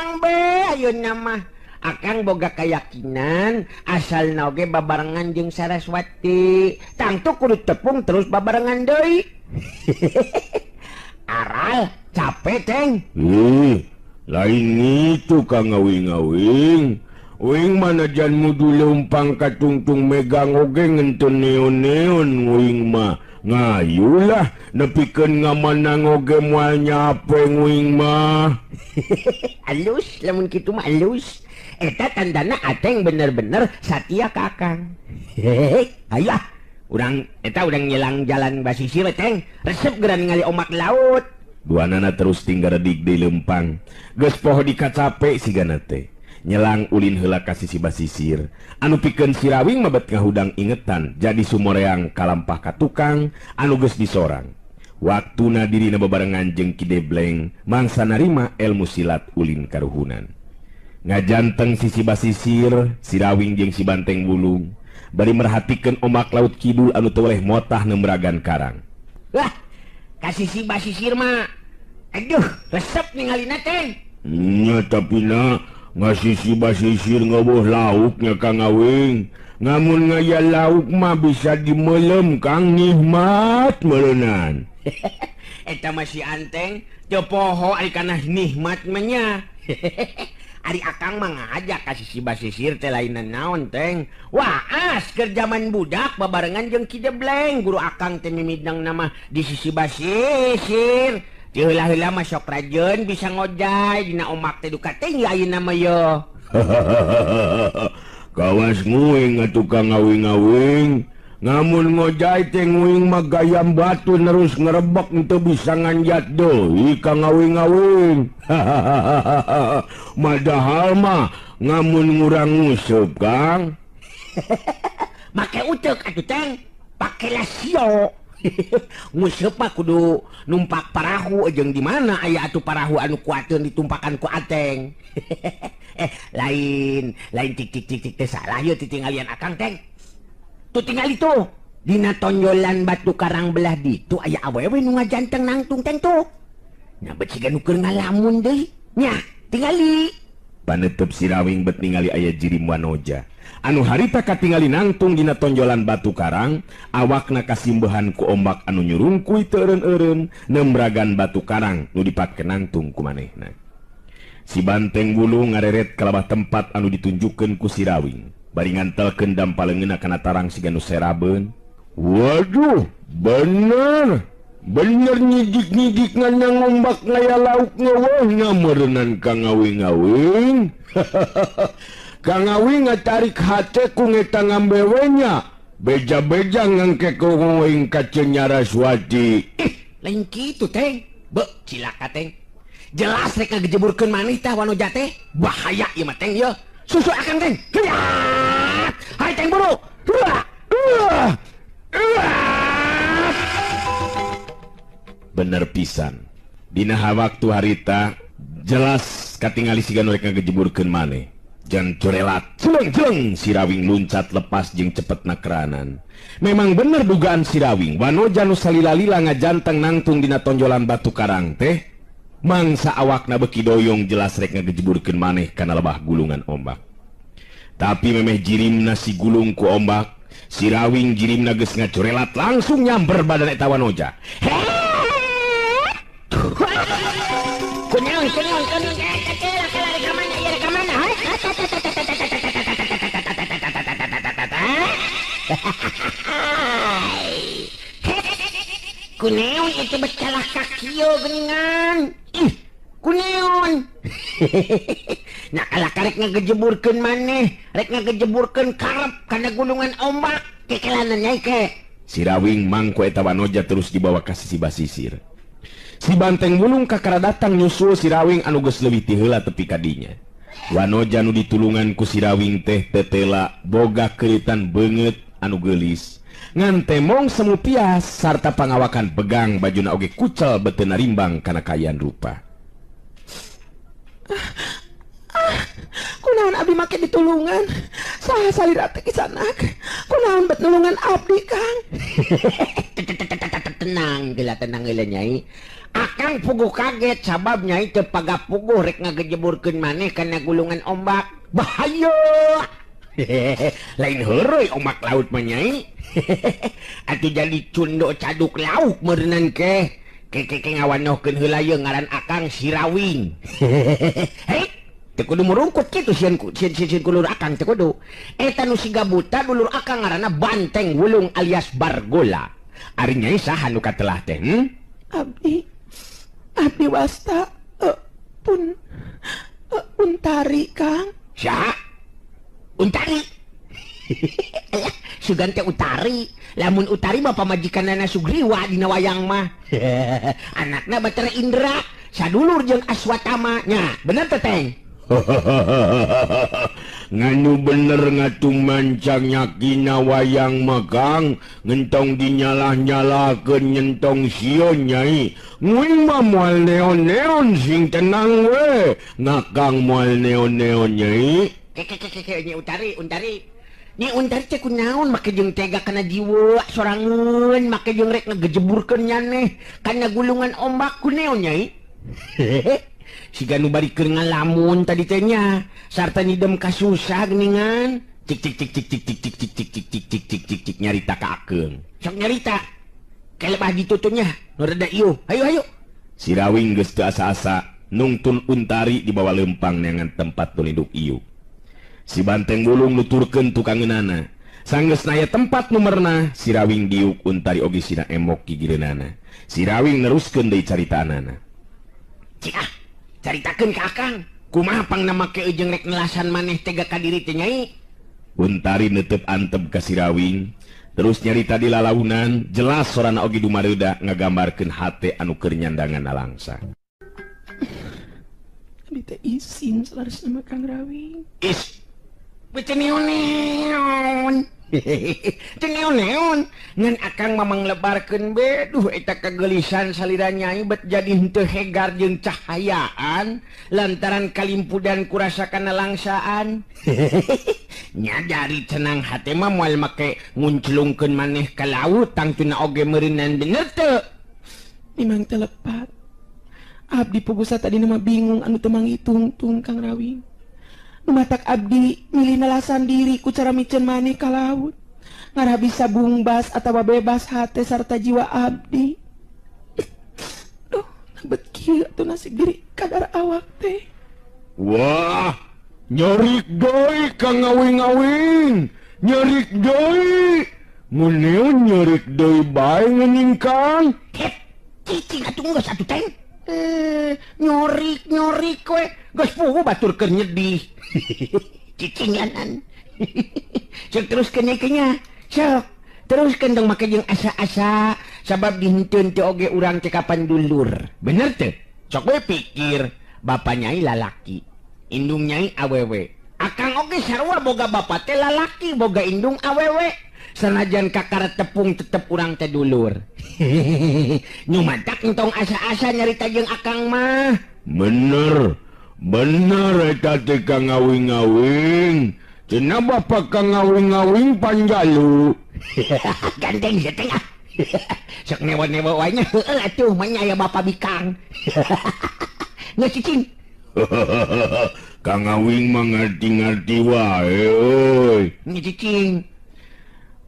Akang be ayeuna mah akang boga keyakinan asal oge babarengan jeung Saraswati tangtu kudu tepung terus babarengan deui. Aral capek teng. Lain itu kang ngawing-ngawing. Uing mana jan mudu leumpang katungtung megang oge ngenten neon-neon uing mah. Ngayulah nepikeun ngamanang oge moal nyape uing mah. Alus lamun kitu mah alus. Eta tandana ateng bener-bener satia ka akang. Ayolah urang eta urang nyelang jalan basisir teng resep geura ningali omak laut. Duanana terus tinggal redik di lempang. Geus poho dikacape sigana teh. Nyelang ulin heula ka sisi basisir. Anu pikeun si Rawing mabet ngahudang ingetan jadi sumoreang kalampah ka tukang anu geus disorang. Waktuna dirina bebarengan jeung Ki Debleng mangsa narima ilmu silat ulin karuhunan. Ngajanteng sisi basisir si Rawing jeung si Banteng Wulung bari merhatikeun omak laut kidul anu teu oleh motah nembragan karang. Wah, ka sisi basisir mah aduh resep ningalina teh. Nya tapi na ngasih si basisir ngoboh lauknya Kang Awing. Ngamun ngaya lauk mah bisa dimelem Kang nikmat meureunnan. Eta masih anteng teu poho ari kana nikmat mah nya. Ari akang mah ngajak ka sisi basisir teh lain naon teng. Waas keur zaman budak babarengan jeung Ki Debleng guru akang teh mimidang nama di sisi basisir. Ti heula-heula mah sok rajeun bisa ngojay dina omak teh duka teh ayeuna mah yo. Kawas nguing atuh Kang ngawing-ngawing. Ngamun ngojay teh nguing mah gayam batu terus ngerebek teu bisa nganjat deui Kang ngawing-ngawing. Madahal mah ngamun ngurang nguseup Kang. Make uteuk atuh teng, pake lasio. Nguseup mah kudu numpak parahu jeung di mana aya atuh parahu anu kuateun ditumpakan ku ateng. lain tik teh salah yeuh titingalian akang teng. Tu tinggal itu dina tonjolan batu karang belah ditu aya awewe nu ngajanteng nangtung teng tuh. Nya bet siga nu keur ngalamun deui. Nya tingali. Paneuteub si Rawing bet ningali aya jirim wanoja anu harita katingali nangtung dina tonjolan batu karang, awakna kasimbehan ku ombak anu nyurungkuy teu eureun-eureun nembragan batu karang nu dipake nangtung ku manehna. Si Banteng Wulung ngareret kalabah tempat anu ditunjukkeun ku si Rawing bari ngantelkeun dampaleungeunna kana tarang siga nu serabeun. Waduh, bener nyidik-nyidik nganang ombak ngaya lauk ngeuweuna meureunnan Kang ngawing-ngawing. Kang Awing ngatarik hate ku ngeta ngambewenya beja-beja ngangke ku ngawing ka Saraswati. Lain kitu teh. Be cilaka teh. Jelas rek ngagejeburkeun maneh tah wanoja teh. Bahaya ieu mah teh ye. Susu akang teh. Hai teh buru. Bener pisan. Dina waktu harita jelas katingali siga nu rek ngagejeburkeun maneh. Jan corelat celeng si Rawing luncat lepas jeung cepetna keranan. Memang bener dugaan si Rawing wanoja nu salila-lila ngajanteng nangtung dina tonjolan batu karang teh mangsa awakna beki doyong jelas rek ngagejeburkeun maneh kana lebah gulungan ombak. Tapi memeh jirimna si gulung ku ombak, si Rawing jirimna geus ngacorelat langsung nyamber badan eta wanoja. Kunaon kuneon itu becalah kakio geningan. Kuneon. Nah kalau karek ngagejeburkeun maneh, rek ngagejeburkeun karep kana gulungan ombak, kekelanan nyai ke. Si Rawing mangku eta wanoja terus dibawa ka sisi basisir. Si Banteng Wulung kakara datang nyusul si Rawing anu geus leuwih ti heula tepi kadinya. Wanoja nu ditulungan ku si Rawing teh tetela boga keuritan beungeut anu geulis. Ngan temong semu pias sarta pangawakan pegang bajuna oge kucel beteuna rimbang kana kaayaan rupa. Kunaon abdi make ditulungan? Saha salira teh kisanak? Kunaon bet nulungan abdi, Kang? tenang Nyai Akang puguh kaget sabab Nyai teu paga puguh rek ngagejeburkeun maneh kana gulungan ombak bahaya. Lain heureui ombak laut mah Nyai. Atuh jadi cundo caduk lauk meureunnan ke ngawanohkeun heula ye ngaran Akang Sirawing. Hei teu kudu merungkut kitu sieun kulur Akang teu kudu. Eta nu siga buta dulur Akang ngaranna Banteng Wulung alias Bargola. Ari Nyai saha nu katelah teh? Abdi wasta Untari Kang. Saha? Untari? Sugan teh Utari. Lamun Utari mah pamajikanana Sugriwa dina wayang mah. Anakna Batara Indra sadulur jeung Aswatama nya. Bener teh Teng? Nganu bener ngatung mancang nyakina wayang makang ngentong dinyalah-nyalakeun nyentong sion Nyai nguing mah moal neon-neon sing tenang we ngakang moal neon-neon Nyai. Nyi Untari Nyi Untari teh kunaon make jeung tega kana jiwa sorangeun make jeung rek ngagejeburkeun nyaneh kana gulungan ombak ku neon Nyai. Siga nu bari keur ngalamun tadi teh nya sarta nidem kasusah geuningan cik nyarita ka Akeung sok nyarita kelebah ditutuh nya nu rada ieu hayu Sirawing geus teu asa-asa nungtun Untari di bawah lempang neangan tempat nu induk ieu. Si Banteng Wulung nuturkeun tukangeunana sanggeus naya tempat numerna Sirawing diuk Untari oge sina emok gigireunana. Sirawing neruskeun deui caritaanana. Cik caritakeun ka Akang kumaha pangna make jeung rek ngelasan maneh tega ka diri teh Nyai. Untari neuteup antep ka Sirawing terus nyarita di lalaunan jelas sorana oge dumareuda ngagambarkeun hate anu keur nyandanganna langsa. Abdi teh izin salarasna Kang Rawing. Beuteun neon. Neon ngan Akang mamang lebarkeun be duh eta kagelisan salira Nyai bet jadi henteu hegar jeung cahayaan lantaran kalimpudan kurasakanna langsaan. Nya dari tenang hate mah moal make ngunclungkeun maneh ka laut tangtuna oge meureunan bener teu? Memang telepat. Abdi pugusa tadi mah bingung anu teu manghitung-tung Kang Rawing. Numatak abdi milih nalasan diri ku cara micen maneh ka laut ngara bisa bungbas atawa bebas hate sarta jiwa abdi. Duh bet kieu atuh nasib diri kadar awak teh. Wah nyarik deui ka ngawing-ngawing nyarik deui mun neon nyarik deui bae ngeuning Kang. Cicing atuh geus atuh Teng. Nyorik we geus puguh batur keur nyedih. Cicinganan. Sok teruskeun nya sok teruskeun dong make jeung asa-asa sabab dihenteuan teh oge urang teh kapan dulur bener teh sok we pikir bapa Nyai lalaki indung Nyai awewe Akang oge sarua boga bapa teh lalaki boga indung awewe sanajan kakara tepung tetep urang teh dulur. Nyumadak entong asa-asa nyarita jeung Akang mah bener eta teh ka ngawing-ngawing cenah bapak ka ngawing-ngawing panjalu. Gandeng ya teh. Sok newa-newa wae nya heueuh atuh mah nya aya bapa bikang. Ngeus cicing. Ka ngawing mah ngarti-ngarti wae euy. Nya cicing.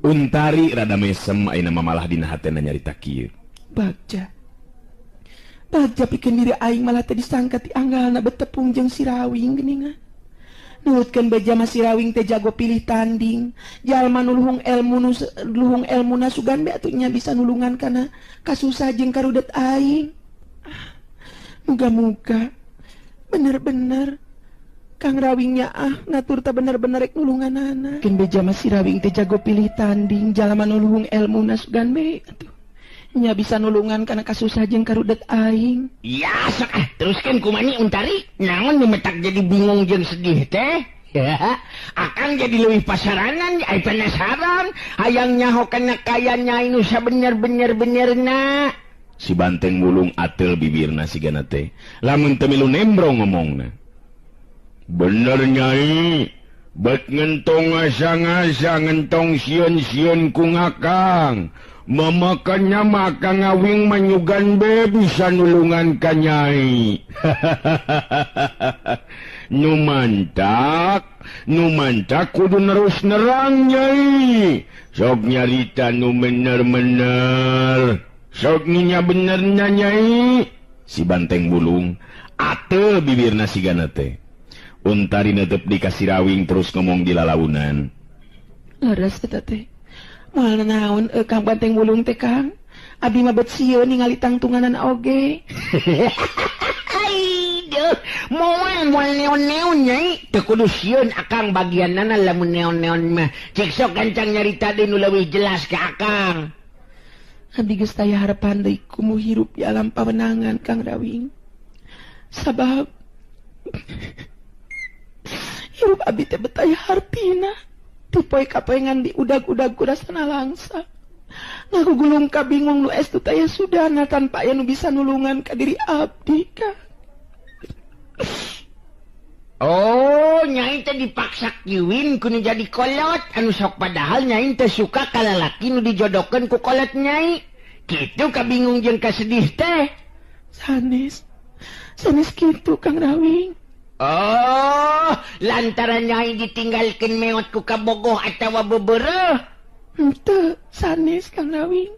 Untari rada mesem ayeuna mamalah dina hatena nyarita kieu. Bagja pikeun diri aing malah teh disangka ti anggalna betepung jeung Sirawing geuningan. Nuhutkeun beja mah Sirawing teh jago pilih tanding. Jalma nu luhung elmuna sugan be atuh nya bisa nulungan kana kasusah jeung karudet aing. Muga-muga bener-bener Kang Rawingnya natur teh bener-bener rek nulunganana. Keun beja mah Sirawing teh jago pilih tanding. Jalma nu luhung elmuna sugan be atuh nya bisa nulungan kana kasusah jeung karudet aing. Ya sok teruskeun kumaha Untari naon nu metak jadi bingung jeung sedih teh? Ya, Akang jadi leuwih pasaranan ai penasaran hayang nyaho kana kaya Nyai nu sabener-bener-benerna. Si Banteng Wulung ateul bibirna sigana teh lamun teu milu nembrong ngomongna. Bener Nyai bet ngentong asa-asa ngentong sieun-sieun ku ngakang Mamakannya maka ngawing manyugan be bisa nulungan ka Nyai. Nu mantak kudu nerus nerang Nyai. Sok nyarita nu bener-bener. Sok nya benernya Nyai. Si Banteng Bulung ate bibirna sigana teh. Untari netep dikasih rawing terus ngomong di lalaunan. Leres eta teh. Moal naon Kang Banteng Bulung teh Kang? Abdi mah bet sieun ningali tangtunganan oge. Aiduh, moal neon-neon Nyai. Teu kudu sieun akang bagiannana lamun neon-neon mah. Cek sok gancang nyarita deui nu leuwih jelas ka akang. Abdi geus taya harapan deui kumu hirup di alam pawenangan Kang Rawing. Sabab hirup abdi teh betaya hartina. Tipoe kapengan di udag-udag kurasana langsa. Ngagugulung ka bingung nu estu taya sudana tanpa aya nu bisa nulungan ka diri abdi Kang. Oh, Nyai teh dipaksa kiwin ku nu jadi kolot anu sok padahal Nyai teh suka ka lalaki nu dijodohkeun ku kolot Nyai. Kitu kabingung jeung kasedih teh. Sanes kitu Kang Rawing. Oh, lantaran Nyai ditinggalkeun meot ku kabogoh atawa bebereuh. Henteu, sanes Kang Rawing.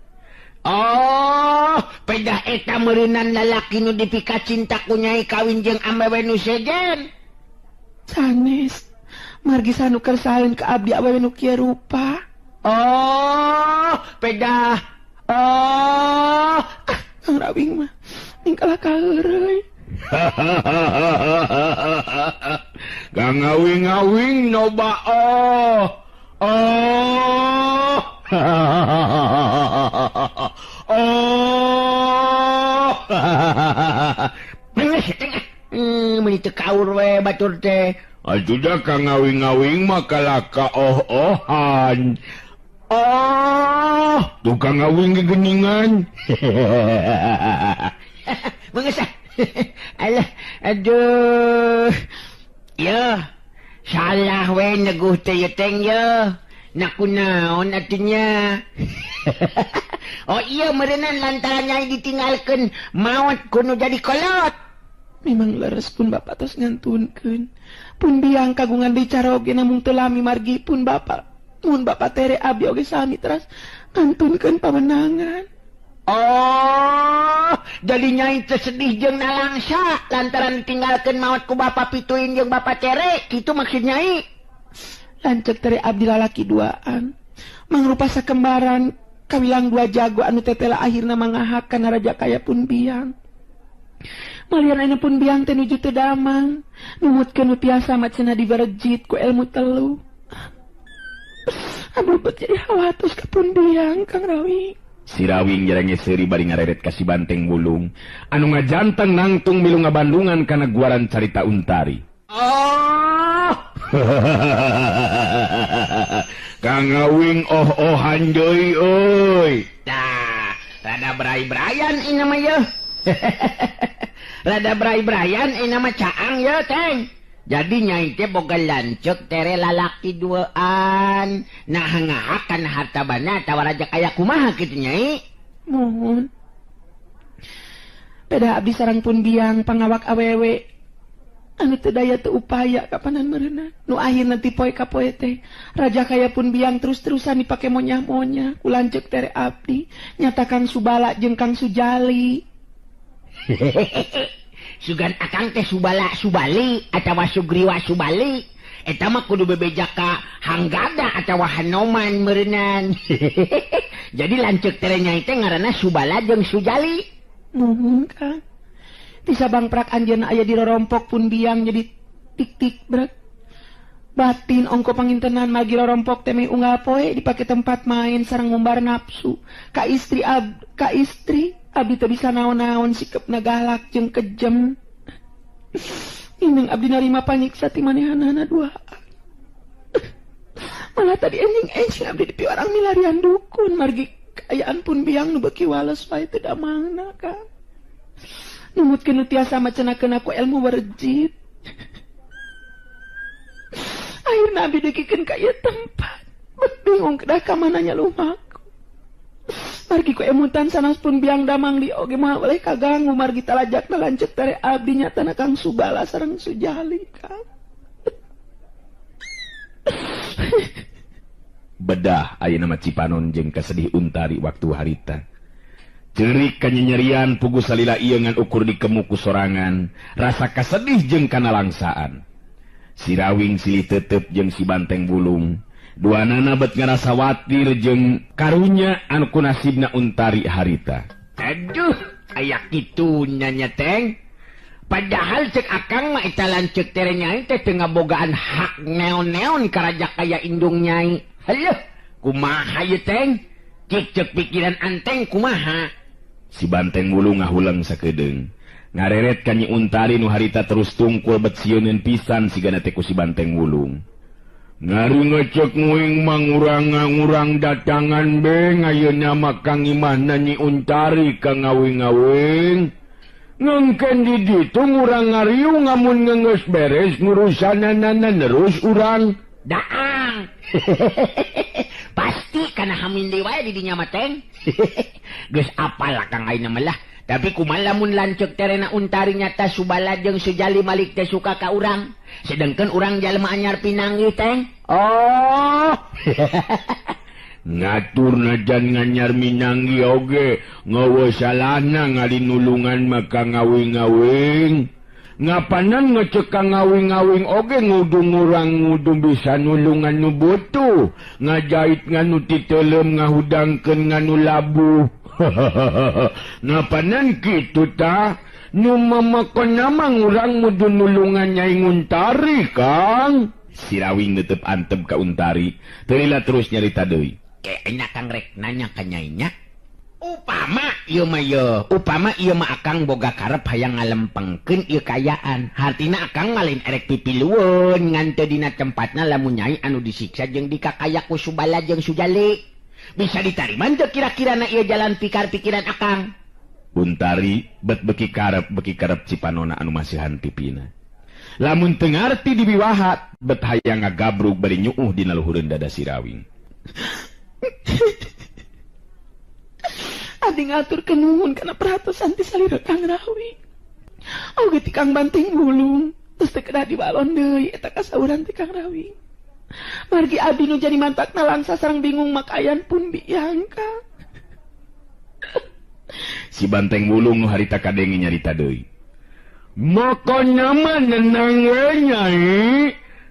Oh, pedah eta meureunan lalaki nu dipika cinta ku Nyai kawin jeung awewe nu sejen. Sanes, margi sanu kersaeun ka abdi awewe nu kieu rupa. Oh, pedah. Oh, Kang Rawing mah ningkalah kaheureuy. Kang ngawing-ngawing noba meuni teu kaur we batur teh. Atuh dah Kang ngawing-ngawing mah kalaka oh-ohan. Tukang ngawing gegeningan. Mengesah. Alah, aduh. Ya, salah we neguh teh ya teng ya. Nakunaon atunya. Oh iya meureunan lantaran Nyai ditinggalkeun maot kudu jadi kolot. Memang leres pun bapak tos ngantunkeun. Pun biang kagungan bicara oge namung teu lami margi pun bapak. Mun bapak tere abdi oge sami teras ngantunkeun pawenangan. Oh, jadi Nyai teh sedih jeung nalangsa lantaran ditinggalkeun maot ku bapak pituin jeung bapak tere, kitu maksud Nyai. Lanceuk tere abdi lalaki duaan. Mangrupa sakembaran kawilang dua jago anu tetela akhirna mangahak kana raja kaya pun biang. Malian anu pun biang teh nuju teu damang, numutkeun nu tiasa macana diberejit ku ilmu telu. Aduh bet jadi hawatos ka pun biang Kang Rawing. Si Rawing jarangnya seri bari ngareret ka si Banteng Bulung anu ngajanteng nangtung milu ngabandungan kana guaran carita Untari. Oh, Kang ngawing oh-ohan deui euy. dah, rada berai-berayan ini mah ya. Rada berai-berayan ini mah caang ya teng. Jadi Nyai teh boga lanceuk tere lalaki duaan. Nah ngahak kana harta bana atawa raja kaya kumaha kitu Nyai? Mohon. Peda abdi sareng pun biang pangawak awewe. Anu teu daya teu upaya kapanan meureunna. Nu akhirna ti poe ka poe teh raja kaya pun biang terus-terusan dipake monyah-monyah ku lanceuk tere abdi nyatakan Subala jeung Kang Sujali. Sugan akang teh Subala Subali atawa Sugriwa Subali. Eta mah kudu bebeja ka Hanggada atawa Hanoman meureunan. Jadi lanceuk tere Nyai teh ngaranna Subala jeung Sujali. Nuhun Kang. Ti sabangprak anjeunna aya di rorompok pun biang jadi tik-tik brek. Batin ongko pangintenan magi rorompok teh meh unggal poe dipake tempat main sareng ngumbar nafsu. Ka istri abdi teu bisa naon-naon sikepna galak jeung kejem. Ineng abdi narima panyiksa ti manehanana duaan. Malah tadi enjing abdi dipiwarang milarian dukun margi kaayaan pun biang nu beuki wales wae teu damangna Kang. Numutkeun nu tiasa macenakeun aku ilmu werjit. Akhirna abdi degikeun ka ieu tempat. Bet bingung kedah ka mananya lumaku. Margi ku emutan sanas pun biang damang di oge mah oleh kaganggu margi talajak talancek tere abdi nyatana Kang Subala sareng Sujali Kang. Bedah aya nama Cipanon jeung kasedih Untari waktu harita. Cerik kanyanyerian pugu salila ieu ngan ukur di kemuku sorangan, rasa kasedih jeung kana langsaan. Si Rawing silih teuteup jeung si Banteng Bulung, duanana bet ngarasa watir jeung karunya anu ku nasibna Untari harita. Aduh, aya kitunya nya Teng. Padahal cek akang mah eta lanceuk tere nyai teh teu ngabogaan hak neon-neon ka raja kaya indung nyai. Heuh, kumaha ieu Teng? Cek pikiran anteng kumaha? Si Banteng Bulung ngahulang sakedeung. Ngareret ka Nyi Untari nu harita terus tungkul bet sieuneun pisan sigana teh ku si Banteng Bulung. Ngari ngecek nguing mangurang datangan be ngayeuna mah Kang Imahna Nyi Untari ka ngawing-ngawing. Ngengken di ditu ngurang ngariu ngamun ngeungeus beres ngurusanana nerus urang. Daang. Pasti kana hamindi wae di dinya mah Teng. Geus apal Kang ayeuna mah lah. Tapi kumaha lamun lanceuk terena Untari nyata Subala jeung Sujali malik teh suka ka urang. Sedengkeun urang jalma anyar pinanggih Teng. Oh. Ngatur najan nganyar minanggi oge ngawa salahna ngalinulungan maka ngawing-ngawing. Ngapanan ngecek ka ngawing-ngawing oge ngudung urang ngudung bisa nulungan nu butuh. Ngajait nganu titeulem ngahudangkeun nganu labuh. Ngapanan kitu ta? Nu mamakon nama urang mudu nulungan Nyai Untari Kang. Si Rawing netep antep ka Untari, teulila terus nyarita deui. Enak Kang rek nanya ka nyainya. Upama ieu mah akang boga karep hayang ngalempengkeun ieu kayaan. Hartina akang malin erek pipilueun ngan teu dina tempatna lamun nyai anu disiksa jeung dikakaya ku Subala jeung Sujali. Bisa ditarima teu kira-kirana ieu jalan pikar-pikiran akang? Untari bet beki karep Cipanona anu masihan pipina. Lamun teu ngarti dibiwahat, bet hayang ngagabrug bari nyuuh dina luhureun dada si Rawing. Adi ngatur kenuhun kana perhatosan ti salira Kang Rawing. Oge ti Kang Banteng Bulung, terus teu kedah dibalon deui eta kasauran ti Kang Rawing. Margi abdi nu jadi mantakna langsa sareng bingung makayan pun biang Kang. Si Banteng Bulung nu harita kadenge nyarita deui. Makanya mah nenang we Nyai.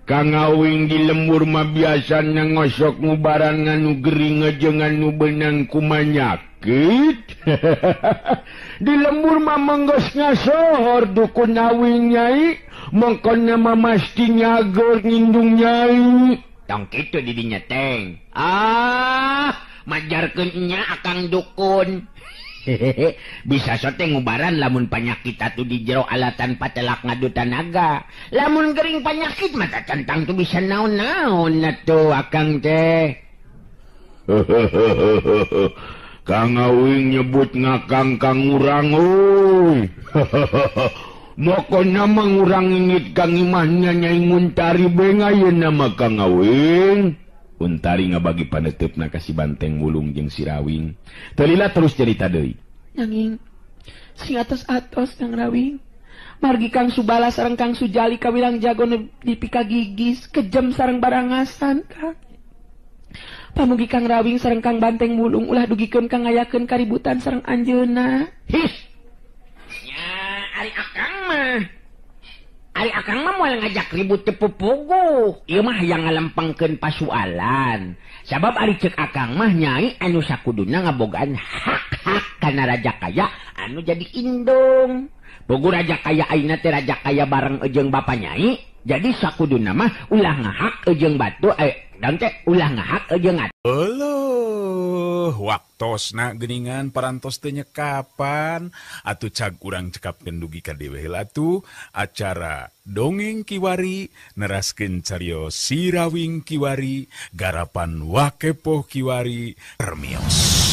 Kang Awing di lembur mah biasana ngosok ngubaran nganu gering jeung nganu benang kumanyakit. Di lembur mah menggos ngasohor dukun Awing Nyai, mangkana mah masti nyager ngindung Nyai. Tong kitu di dinya Teng. Majarkeun nya akang dukun. Bisa sote ngubaran lamun panyakit atuh di jero alatan patelak ngadu tanaga. Lamun gering panyakit mata centang tuh bisa naon-naon atuh akang teh. Kang Awing nyebut ngakang Kang urang euy. Mokona mangurang ingit Kang Imahnya Nyai Untari bengayeuna mah Kang Awing. Untari ngabagi panetepna ka si Banteng Bulung jeung si Rawing. Teulila terus cerita deui. Nanging sing atos-atos Kang Rawing. Margi Kang Subala sareng Kang Sujali kawilang jago dipika gigis, kejem sareng barangasan Kang. Pamugi Kang Rawing sareng Kang Banteng Bulung ulah dugikeun Kang ngayakeun kaributan sareng anjeunna. Hih. Ya, Ari akang mah moal ngajak ribut teu pupuguh. Ieu mah hayang ngalempengkeun pasualan. Sabab ari ceuk akang mah Nyai anu sakuduna ngabogaan hak-hak kana raja kaya anu jadi indung. Puguh raja kaya ayeuna teh raja kaya bareng jeung bapa Nyai. Jadi sakuduna mah ulah ngahak jeung batu dan teh ulah ngahak jeung waktosna geuningan parantos teu nyekapan atuh cag urang cekapkeun dugi ka dewe heula atuh acara dongeng Kiwari neraskeun cariyos Si Rawing Kiwari garapan Wakepoh Kiwari permios.